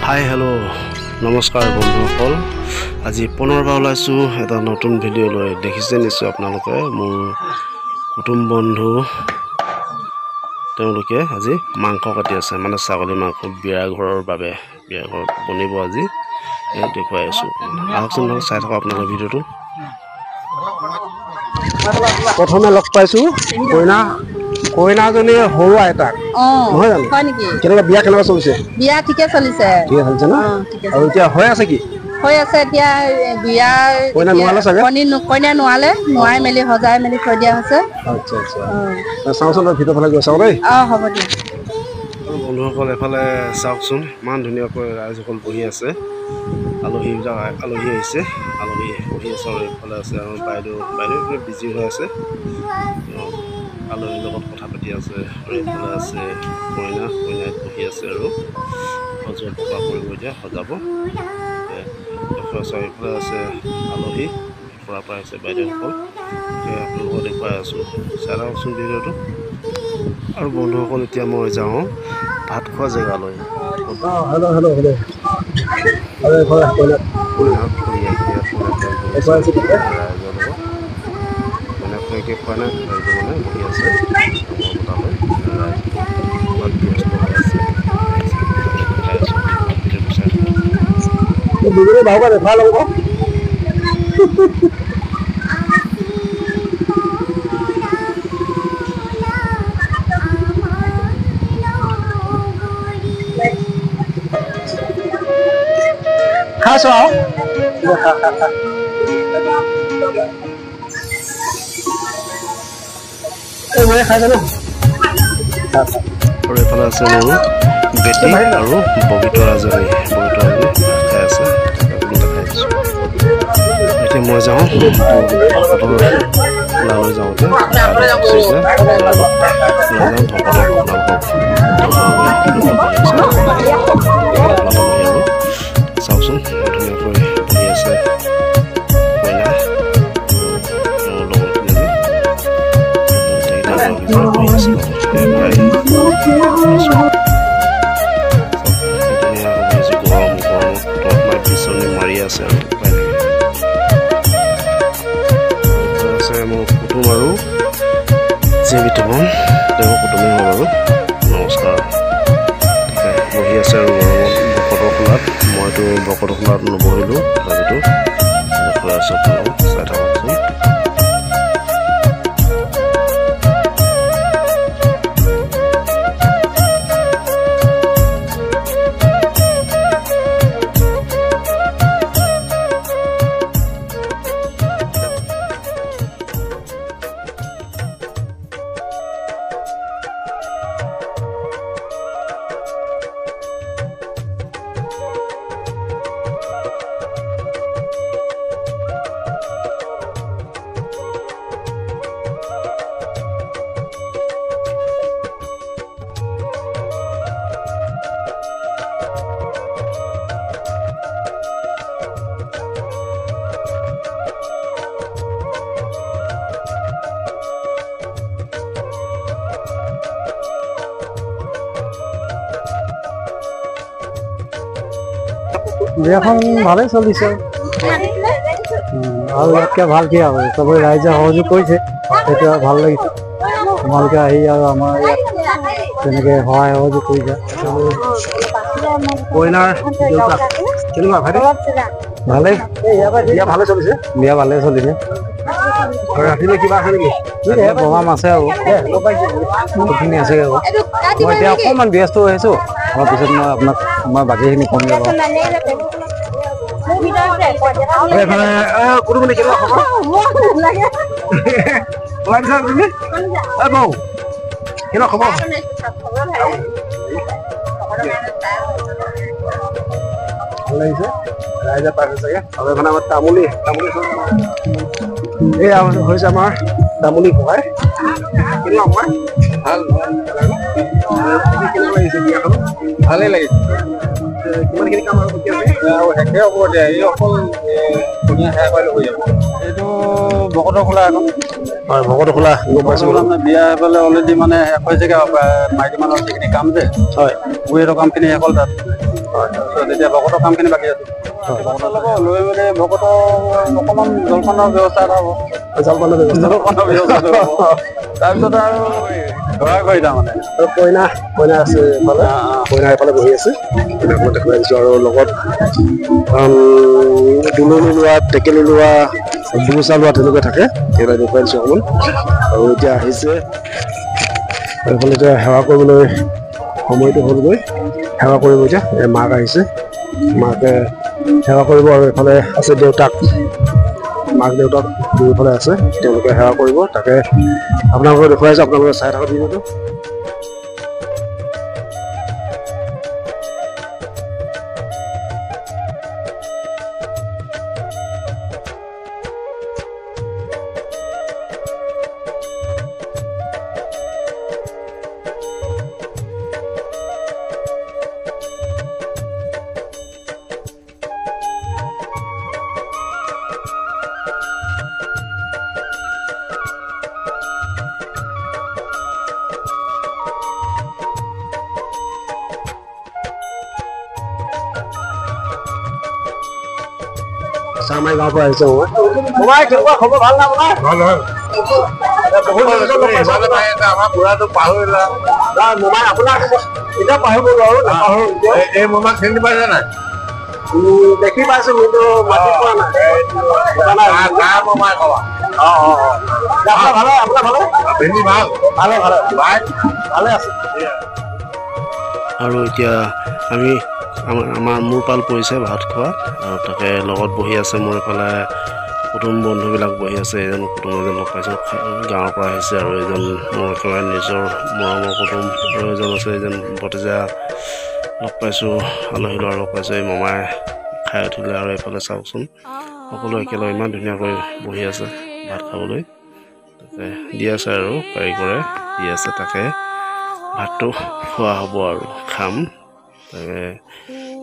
Hi hello' নমস্কাৰ বন্ধুসকল, আজি পুনৰবাৰ ওলাইছোঁ এটা নতুন ভিডিঅ' লৈ। দেখিছে নিশ্চয় আপোনালোকে মোৰ কুটুম বন্ধু, তেওঁলোকে আজি মাংস কাটি আছে, মানে ছাগলী মাংস বিয়া ঘৰৰ বাবে। বিয়া ঘৰত বনিব আজি, দেখুৱাই আছোঁ। আহকচোন চাই থাকক আপোনালোকৰ ভিডিঅ'টো। প্ৰথমে লগ পাইছোঁ কইনাজনী সৰু আইতাক, নহয় জানো? কেনেকুৱা বিয়া কেনেকুৱা চলিছে? বিয়া ঠিকে চলিছে। ঠিকে চলিছে ন? আৰু এতিয়া হৈ আছে কি? হৈ আছে এতিয়া বিয়া। কইনা নোৱালে চাগে? কইনা নোৱাই মেলি সজাই মেলি থৈ দিয়া হৈছে। আচ্ছা আচ্ছা, চাওঁচোন ভিতৰ ফালে গৈ চাওঁ দেই। হ'ব দিয়া। বন্ধুসকল এফালে চাওকচোন, ইমান ধুনীয়াকৈ ৰাইজসকল বহি আছে। আলহী আহিছে, আলহী বহি আছে। আৰু এইফালে আছে আৰু বাইদেউ বিজি হৈ আছে, আলহীৰ লগত কথা পাতি আছে। আৰু এইফালে আছে কইনাই বহি আছে আৰু সজোৱা পকা কৰিব, এতিয়া সজাব দেখুৱাই আছোঁ। এইফালে আছে আলহী, পৰা আহিছে বাইদেউসকল, আপোনালোকক দেখুৱাই আছোঁ। চাই লওকচোন ভিডিঅ'টো। আৰু বন্ধুসকল এতিয়া মই যাওঁ ভাত খোৱা জেগালৈ। খুৰীয়াকে খোৱা নাই, মানে বহি আছে তালৈ। ৰাইজ খোৱাত ব্যস্ত হৈ আছে। দেখাই আছোঁ, ভিডিঅ'টো চাই থাকক। খাইছো আৰু খাইছে ন। আৰু এইফালে আছে মোৰ বেটী আৰু বগীতৰাজনী খাই আছে। দেখাই দিছোঁ। এতিয়া মই যাওঁ ওলালৈ যাওঁতে চাওকচোন, ধুনীয়াকৈ বহি আছে কইনা বিচনী মাৰি আছে। আৰু আছে মোৰ কুটুম আৰু জীয়েবিতমন, তেওঁ কুটুমেই হ'ল আৰু নমস্কাৰ। বহি আছে আৰু গৰমত বকতৰ খোলাত। মইতো বকতৰ খোলাত নবহিলোঁ, তথাপিতো দেখুৱাই আছোঁ, আপোনালোকক চাই থাককচোন। বিয়াখন ভালেই চলিছে, আৰু ইয়াতকৈ ভাল কি আৰু চবৰে ৰাইজে সহযোগ কৰিছে, সেইটো ভাল লাগিছে। তোমালোকে আহি আৰু আমাৰ ইয়াত তেনেকৈ সহায় সহযোগ কৰিছে। কইনাৰ দেউতাক কেনেকুৱা ভাইটি? ভালেই, বিয়া ভালে চলিছে। বিয়া ভালেই চলিছে। ৰাতিলৈ কিবা আছে নেকি? প্ৰগ্ৰাম আছে আৰু বহুতখিনি আছে আৰু। মই এতিয়া অকণমান ব্যস্ত হৈ আছোঁ, অলপ পিছত মই বাকীখিনি কম যাব। ৰাইজে পাইছে চাগে। আৰু এখন আমাৰ তামুলী এয়া হৈছে আমাৰ তামুলী ককাই। কেনেকুৱা ককাই? ভাল কেনেকুৱা লাগিছে বিয়াখন? ভালেই লাগিছে। কিমানখিনি কাম আৰু বাকী আছে? শেষে হ'ব এতিয়া, এই অকল ধুনীয়া সেয়া কৰিলে হৈ যাব। এইটো বকতৰ খোলা এখন। হয়, ভকত খোলা গম পাইছোঁ। বিয়া এইফালে অলৰেডি মানে শেষ হৈছেগৈ, মাইকী মানুহৰ যিখিনি কাম যে, হয়, ৱেটৰ কামখিনি শেষ হ'ল তাত। এতিয়া ভকতৰ কামখিনি বাকী আছে ভকতৰ লগত লৈ মেলি ভকতৰ অকণমান জলপানৰ ব্যৱস্থা এটা হ'ব জলপানৰ ব্যৱস্থা তাৰপিছত আৰু ঘৰা ঘৰি তাৰমানে কইনা আছে এইফালে কইনা এইফালে বহি আছে কইনাক মই দেখুৱাই দিছোঁ আৰু লগত দুলনি লোৱা টেকেলি লোৱা দুচা লোৱা তেনেকৈ থাকে সেইবিলাক দেখুৱাই দিছোঁ অকণমান আৰু এতিয়া আহিছে এইফালে এতিয়া সেৱা কৰিবলৈ সময়টো হ'লগৈ সেৱা কৰিব এতিয়া মাক আহিছে মাকে সেৱা কৰিব আৰু এইফালে আছে দেউতাক মাক দেউতাক দুয়োফালে আছে তেওঁলোকে সেৱা কৰিব তাকে আপোনালোকে দেখুৱাই আছে আপোনালোকে চাই থকা ভিডিঅ'টো চামাই গাঁৱৰ পৰা আহিছে মোমাই কেনেকুৱা খবৰ ভাল না মোমাই আমাৰ বুঢ়াটো পাহৰিলা মোমাই আপোনাক এতিয়া পাহৰিব নোৱাৰো এই মোমাক চিনি পাইছে নাই দেখি পাইছো কিন্তু মাতি পোৱা নাই মোমাই খবৰ ভালে আপোনাৰ ভালে ভেন্দি ভাল ভালে ভালে ভালে আছে আৰু এতিয়া আমি আমাৰ মোৰ পাল পৰিছে ভাত খোৱা আৰু তাকে লগত বহি আছে মোৰ এইফালে কুটুম বন্ধুবিলাক বহি আছে এজন কুটুম এজন লগ পাইছোঁ গাঁৱৰ পৰা আহিছে আৰু এজন মোৰ একেবাৰে নিজৰ মৰমৰ কুটুম আৰু এজন আছে এজন ভতিজা লগ পাইছোঁ আলহী ল'ৰা লগ পাইছোঁ এই মমাই খাই উঠিলে আৰু এইফালে চাওকচোন সকলো একেলগে ইমান ধুনীয়াকৈ বহি আছে ভাত খাবলৈ তাকে দি আছে আৰু কাৰিকৰে দি আছে তাকে ভাতটো খোৱা হ'ব আৰু খাম তাকে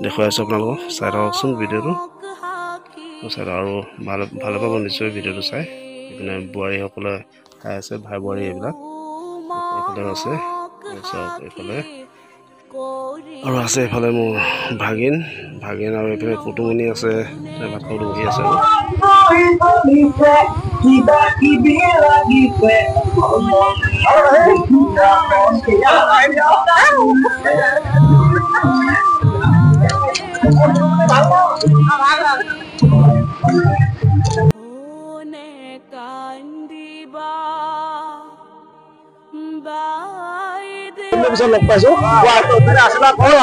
দেখুৱাই আছোঁ আপোনালোকক চাই থাককচোন ভিডিঅ'টো চাই আৰু ভালে পাব নিশ্চয় ভিডিঅ'টো চাই এইপিনে বোৱাৰীসকলে খাই আছে ভাই বোৱাৰী এইবিলাক এইফালে আছে চাওক এইফালে আৰু আছে এইফালে মোৰ ভাগিন আৰু এইফালে কুটুমনি আছে ভাত খাবলৈ বহি আছে পিছত লগ পাইছো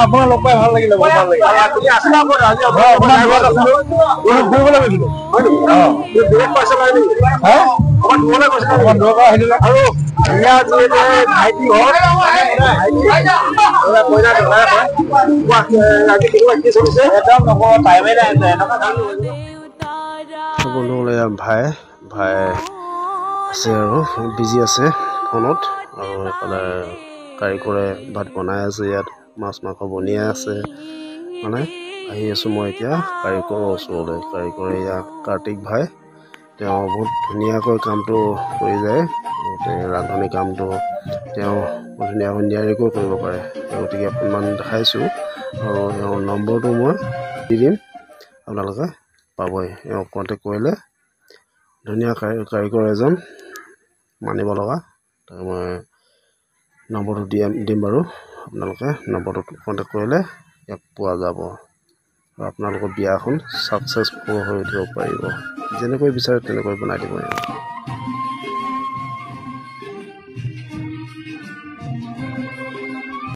আপোনাৰ লগ পাই ভাল লাগিলে বন্ধুসকলে ভাই আছে আৰু বিজি আছে ফোনত আৰু এইফালে কাৰিকৰে ভাত বনাই আছে ইয়াত মাছ মাংস বনিয়াই আছে মানে আহি আছোঁ মই এতিয়া কাৰিকৰৰ ওচৰলৈ কাৰিকৰে ইয়াত কাৰ্তিক ভাই তেওঁ বহুত ধুনীয়াকৈ কামটো কৰি যায় ৰান্ধনি কামটো তেওঁ ধুনীয়াকৈ নিয়াৰিকৈ কৰিব পাৰে গতিকে অকণমান দেখাইছোঁ আৰু তেওঁৰ নম্বৰটো মই দি দিম আপোনালোকে পাবই এওঁক কণ্টেক্ট কৰিলে ধুনীয়া কাৰিকৰ এজন মানিব লগা তাকে মই নম্বৰটো দিম বাৰু আপোনালোকে নম্বৰটো কণ্টেক্ট কৰিলে ইয়াক পোৱা যাব আৰু আপোনালোকৰ বিয়াখন ছাকচেছফুল হৈ উঠিব পাৰিব যেনেকৈ বিচাৰে তেনেকৈ বনাই দিব